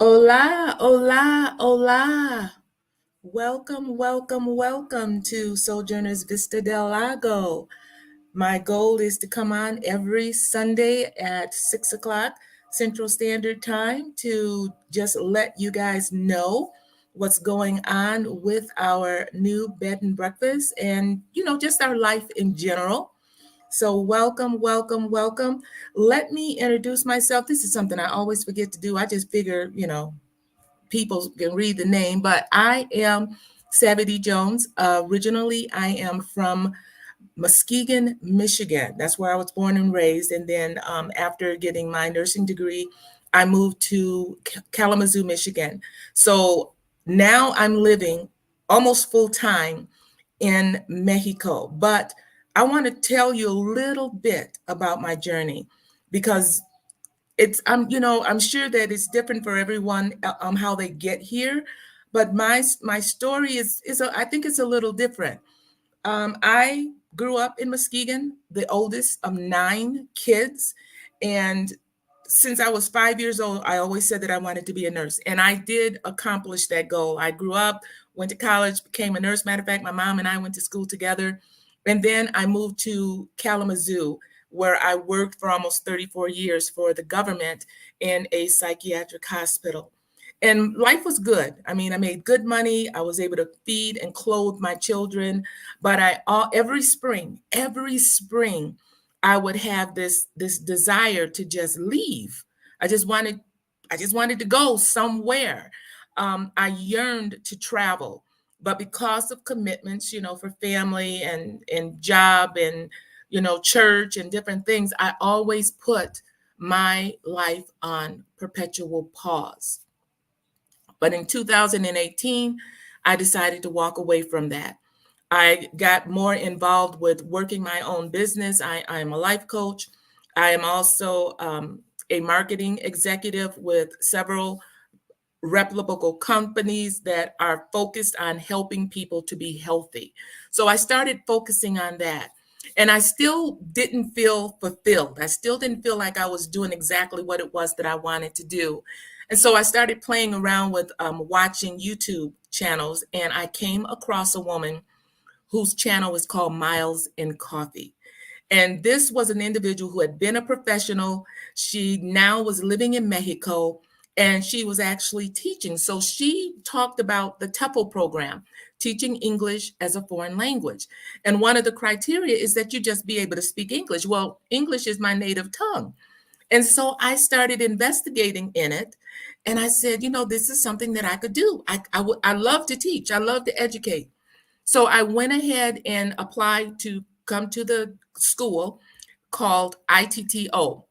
Hola, hola, hola. Welcome, welcome, welcome to Sojourner's Vistadellago. My goal is to come on every Sunday at 6 o'clock Central Standard Time to just let you guys know what's going on with our new bed and breakfast and, just our life in general. So, welcome, welcome, welcome. Let me introduce myself. This is something I always forget to do. I just figure, people can read the name, but I am Savity Jones. Originally, I am from Muskegon, Michigan. That's where I was born and raised. And then after getting my nursing degree, I moved to Kalamazoo, Michigan. So now I'm living almost full time in Mexico. But I want to tell you a little bit about my journey because I'm sure that it's different for everyone how they get here, but my story I think it's a little different. I grew up in Muskegon, the oldest of 9 kids, and since I was 5 years old, I always said that I wanted to be a nurse, and I did accomplish that goal. I grew up, went to college, became a nurse. Matter of fact, my mom and I went to school together, and then I moved to Kalamazoo, where I worked for almost 34 years for the government in a psychiatric hospital. And life was good. I mean, I made good money. I was able to feed and clothe my children. But every spring, I would have this desire to just leave. I just wanted, I just wanted to go somewhere. I yearned to travel, but because of commitments, for family and job and church and different things, I always put my life on perpetual pause. But in 2018, I decided to walk away from that. I got more involved with working my own business. I am a life coach. I am also a marketing executive with several reputable companies that are focused on helping people to be healthy. So I started focusing on that. And I still didn't feel fulfilled. I still didn't feel like I was doing exactly what it was that I wanted to do. And so I started playing around with watching YouTube channels, and I came across a woman whose channel is called Miles in Coffee. And this was an individual who had been a professional. She now was living in Mexico and she was actually teaching. So she talked about the TEFL program, teaching English as a foreign language. And one of the criteria is that you just be able to speak English. Well, English is my native tongue. And so I started investigating in it. And I said, this is something that I could do. I love to teach, I love to educate. So I went ahead and applied to come to the school called ITTO.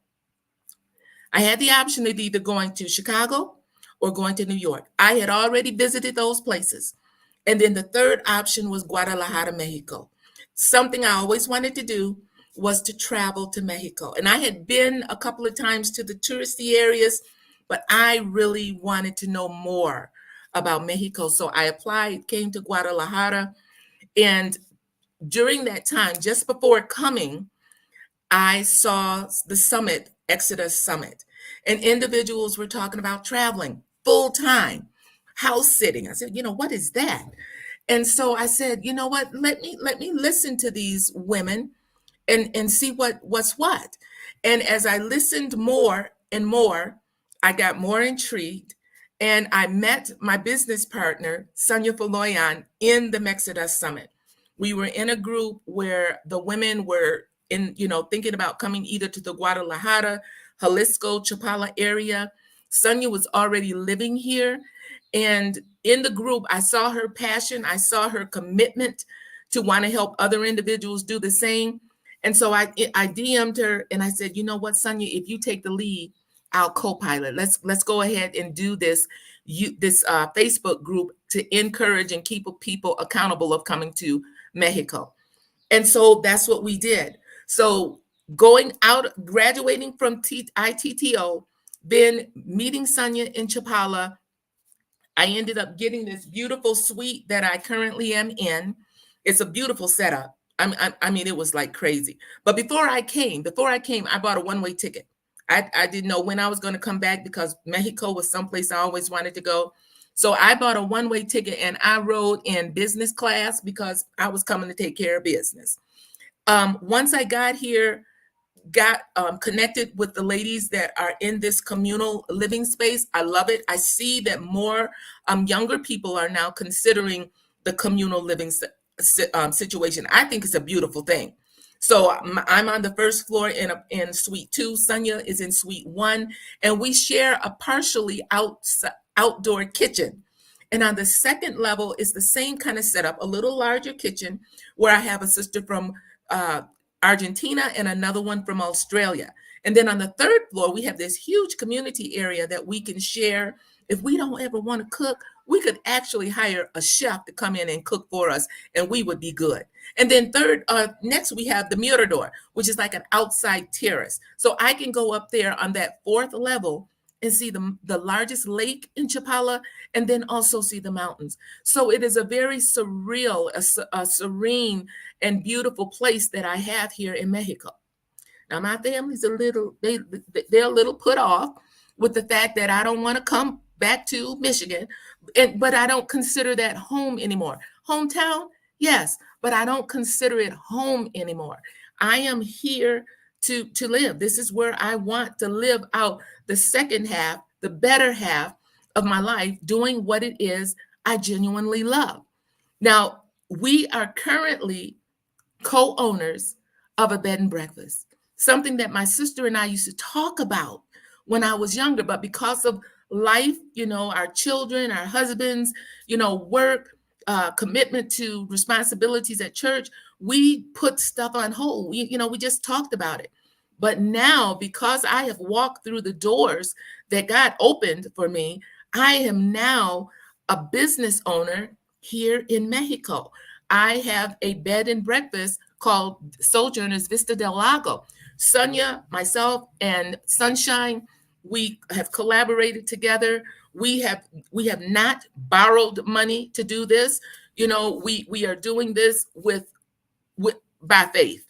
I had the option of either going to Chicago or going to New York. I had already visited those places. And then the third option was Guadalajara, Mexico. Something I always wanted to do was to travel to Mexico. And I had been a couple of times to the touristy areas, but I really wanted to know more about Mexico. So I applied, came to Guadalajara, and during that time, just before coming, I saw the summit, Exodus Summit, and individuals were talking about traveling full time, house sitting. I said, what is that? And so I said, you know what? Let me listen to these women and see what's what. And as I listened more and more, I got more intrigued. And I met my business partner, Sunya, in the Exodus Summit. We were in a group where the women were thinking about coming either to the Guadalajara, Jalisco, Chapala area. Sunya was already living here. And in the group, I saw her passion. I saw her commitment to want to help other individuals do the same. And so I DM'd her and I said, you know what, Sunya, if you take the lead, I'll co-pilot. Let's go ahead and do this Facebook group to encourage and keep people accountable of coming to Mexico. And so that's what we did. So going out, graduating from ITTO, then meeting Sunya in Chapala, I ended up getting this beautiful suite that I currently am in. It's a beautiful setup. I mean, it was like crazy. But before I came, I bought a one-way ticket. I didn't know when I was going to come back because Mexico was someplace I always wanted to go. So I bought a one-way ticket and I rode in business class because I was coming to take care of business. Once I got here, got connected with the ladies that are in this communal living space. I love it. I see that more younger people are now considering the communal living situation. I think it's a beautiful thing. So I'm on the first floor in suite 2. Sunya is in suite 1, and we share a partially outdoor kitchen. And on the second level is the same kind of setup, a little larger kitchen, where I have a sister from uh, Argentina and another one from Australia. And then on the third floor, we have this huge community area that we can share. If we don't ever want to cook, we could actually hire a chef to come in and cook for us, and we would be good. And then next we have the Mirador, which is like an outside terrace. So I can go up there on that 4th level and see the largest lake in Chapala, and then also see the mountains. So it is a very surreal, a serene and beautiful place that I have here in Mexico. Now my family's they're a little put off with the fact that I don't want to come back to Michigan, but I don't consider that home anymore. Hometown, yes, but I don't consider it home anymore. I am here to live. This is where I want to live out the second half, the better half of my life, doing what it is I genuinely love. Now, we are currently co-owners of a bed and breakfast, something that my sister and I used to talk about when I was younger, but because of life, our children, our husbands, work, commitment to responsibilities at church, we put stuff on hold. We just talked about it. But now, because I have walked through the doors that God opened for me, I am now a business owner here in Mexico. I have a bed and breakfast called Sojourners Vistadellago. Sunya, myself, and Sunshine, we have collaborated together. We have not borrowed money to do this. We are doing this with by faith.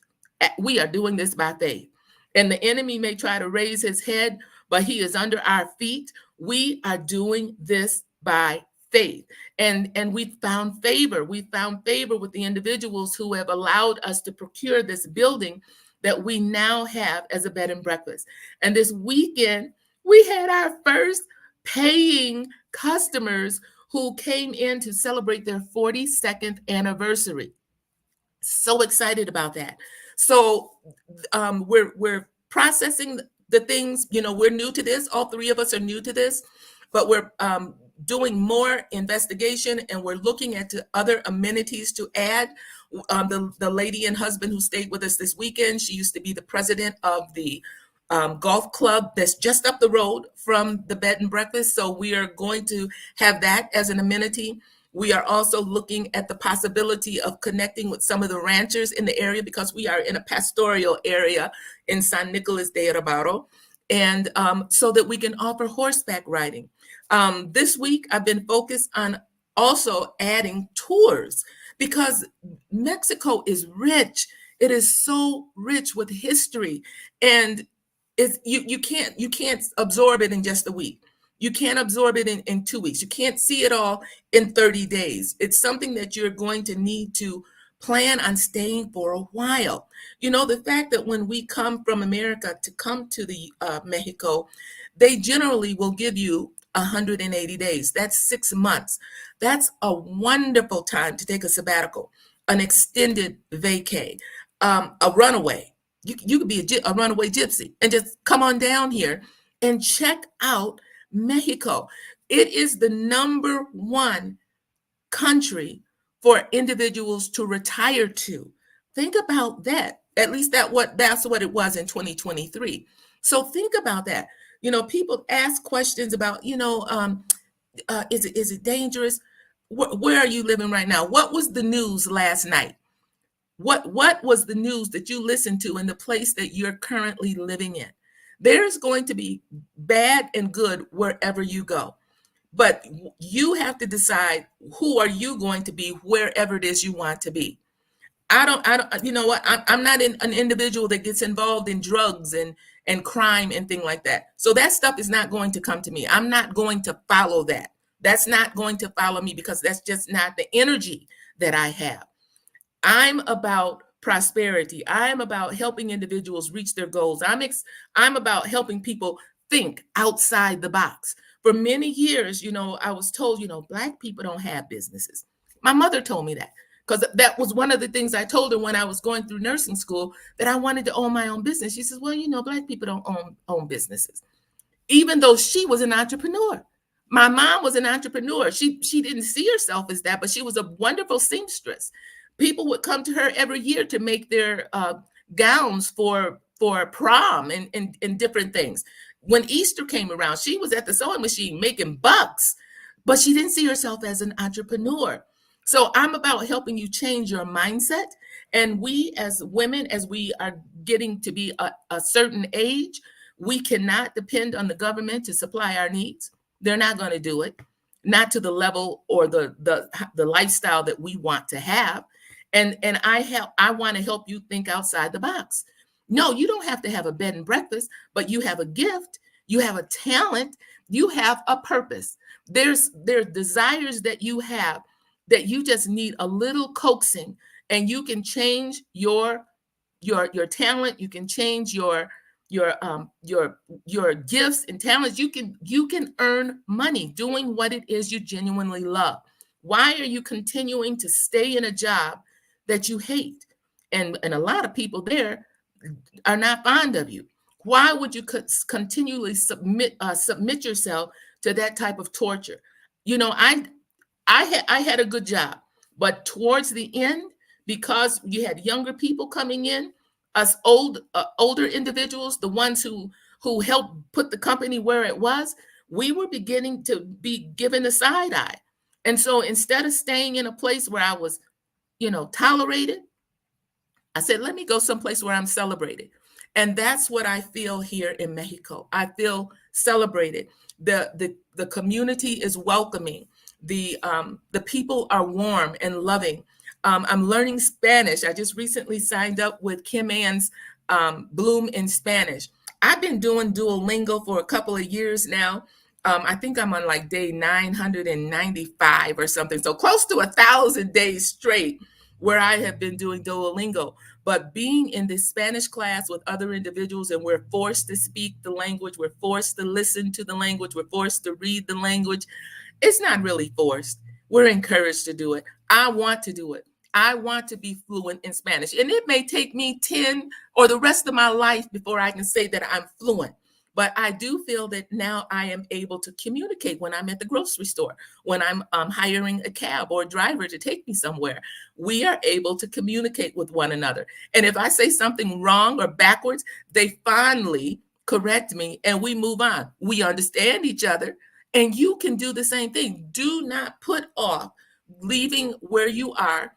We are doing this by faith. And the enemy may try to raise his head, but he is under our feet. We are doing this by faith. And we found favor. We found favor with the individuals who have allowed us to procure this building that we now have as a bed and breakfast. And this weekend, we had our first paying customers who came in to celebrate their 42nd anniversary. So excited about that. So we're processing the things. We're new to this. All 3 of us are new to this, but we're doing more investigation, and we're looking at other amenities to add. The lady and husband who stayed with us this weekend, she used to be the president of the golf club that's just up the road from the bed and breakfast. So we are going to have that as an amenity. We are also looking at the possibility of connecting with some of the ranchers in the area, because we are in a pastoral area in San Nicolas de Rabaro, and so that we can offer horseback riding. This week, I've been focused on also adding tours, because Mexico is rich. It is so rich with history, and you can't absorb it in just a week. You can't absorb it in 2 weeks. You can't see it all in 30 days. It's something that you're going to need to plan on staying for a while. The fact that when we come from America to come to the Mexico, they generally will give you 180 days. That's 6 months. That's a wonderful time to take a sabbatical, an extended vacay, a runaway. You could be a runaway gypsy and just come on down here and check out Mexico. It is the #1 country for individuals to retire to. Think about that. At least that's what it was in 2023. So think about that. People ask questions about, is it dangerous? Where are you living right now? What was the news last night? What was the news that you listened to in the place that you're currently living in? There's going to be bad and good wherever you go, but you have to decide who are you going to be wherever it is you want to be. I don't, you know what? I'm not an individual that gets involved in drugs and and crime and thing like that. So that stuff is not going to come to me. I'm not going to follow that. That's not going to follow me because that's just not the energy that I have. I'm about prosperity. I'm about helping individuals reach their goals. I'm about helping people think outside the box. For many years, I was told, Black people don't have businesses. My mother told me that because that was one of the things I told her when I was going through nursing school, that I wanted to own my own business. She says, well, Black people don't own businesses, even though she was an entrepreneur. My mom was an entrepreneur. She didn't see herself as that, but she was a wonderful seamstress. People would come to her every year to make their gowns for prom and different things. When Easter came around, she was at the sewing machine making bucks, but she didn't see herself as an entrepreneur. So I'm about helping you change your mindset. And we as women, as we are getting to be a certain age, we cannot depend on the government to supply our needs. They're not going to do it, not to the level or the lifestyle that we want to have. And I want to help you think outside the box. No, you don't have to have a bed and breakfast, but you have a gift, you have a talent, you have a purpose. There's desires that you have that you just need a little coaxing, and you can change your talent. You can change your gifts and talents. You can earn money doing what it is you genuinely love. Why are you continuing to stay in a job that you hate? And a lot of people there are not fond of you. Why would you continually submit yourself to that type of torture? I had a good job, but towards the end, because you had younger people coming in, us older individuals, the ones who helped put the company where it was, we were beginning to be given a side eye. And so instead of staying in a place where I was, tolerated, I said, let me go someplace where I'm celebrated. And that's what I feel here in Mexico. I feel celebrated. The community is welcoming. The people are warm and loving. I'm learning Spanish. I just recently signed up with Kim Ann's Bloom in Spanish. I've been doing Duolingo for a couple of years now. I think I'm on like day 995 or something. So close to 1,000 days straight where I have been doing Duolingo. But being in this Spanish class with other individuals, and we're forced to speak the language, we're forced to listen to the language, we're forced to read the language. It's not really forced. We're encouraged to do it. I want to do it. I want to be fluent in Spanish. And it may take me 10 or the rest of my life before I can say that I'm fluent. But I do feel that now I am able to communicate when I'm at the grocery store, when I'm hiring a cab or a driver to take me somewhere. We are able to communicate with one another. And if I say something wrong or backwards, they fondly correct me and we move on. We understand each other, and you can do the same thing. Do not put off leaving where you are.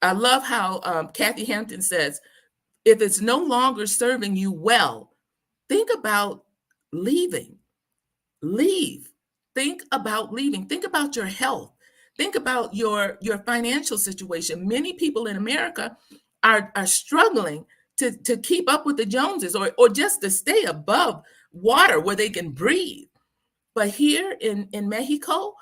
I love how Kathy Hampton says, if it's no longer serving you well, think about leaving. Leave. Think about leaving. Think about your health. Think about your financial situation. Many people in America are struggling to keep up with the Joneses, or just to stay above water where they can breathe. But here in Mexico,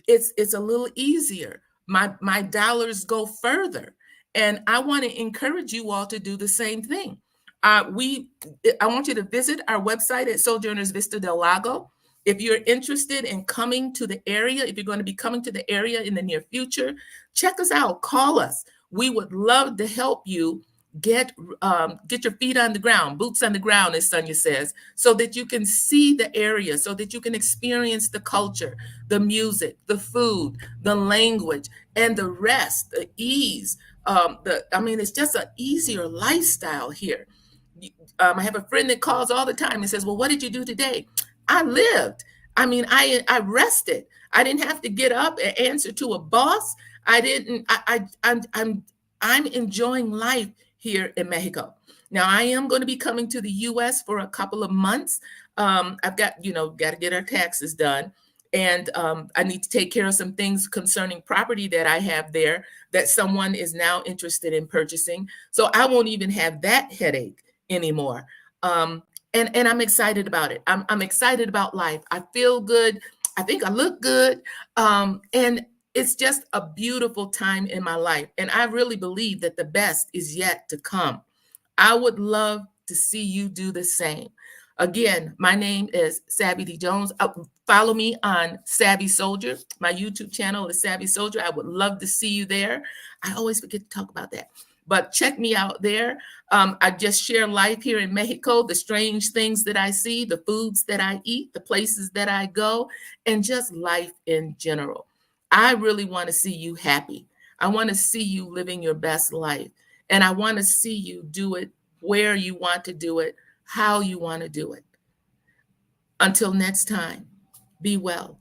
it's a little easier. My dollars go further. And I want to encourage you all to do the same thing. I want you to visit our website at sojournersvistadellago. If you're interested in coming to the area, if you're going to be coming to the area in the near future, check us out. Call us. We would love to help you get your feet on the ground, boots on the ground, as Sunya says, so that you can see the area, so that you can experience the culture, the music, the food, the language, and the rest, the ease. It's just an easier lifestyle here. I have a friend that calls all the time and says, well, what did you do today? I lived. I rested. I didn't have to get up and answer to a boss. I'm enjoying life here in Mexico. Now, I am going to be coming to the U.S. for a couple of months. I've got to get our taxes done. And I need to take care of some things concerning property that I have there that someone is now interested in purchasing. So I won't even have that headache anymore. And I'm excited about it. I'm excited about life. I feel good. I think I look good. And it's just a beautiful time in my life. And I really believe that the best is yet to come. I would love to see you do the same. Again, my name is Savvy D. Jones. Follow me on Savvy Soldier. My YouTube channel is Savvy Soldier. I would love to see you there. I always forget to talk about that. But check me out there. I just share life here in Mexico, the strange things that I see, the foods that I eat, the places that I go, and just life in general. I really want to see you happy. I want to see you living your best life. And I want to see you do it where you want to do it, how you want to do it. Until next time, be well,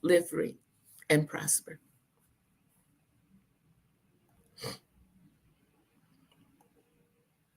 live free, and prosper.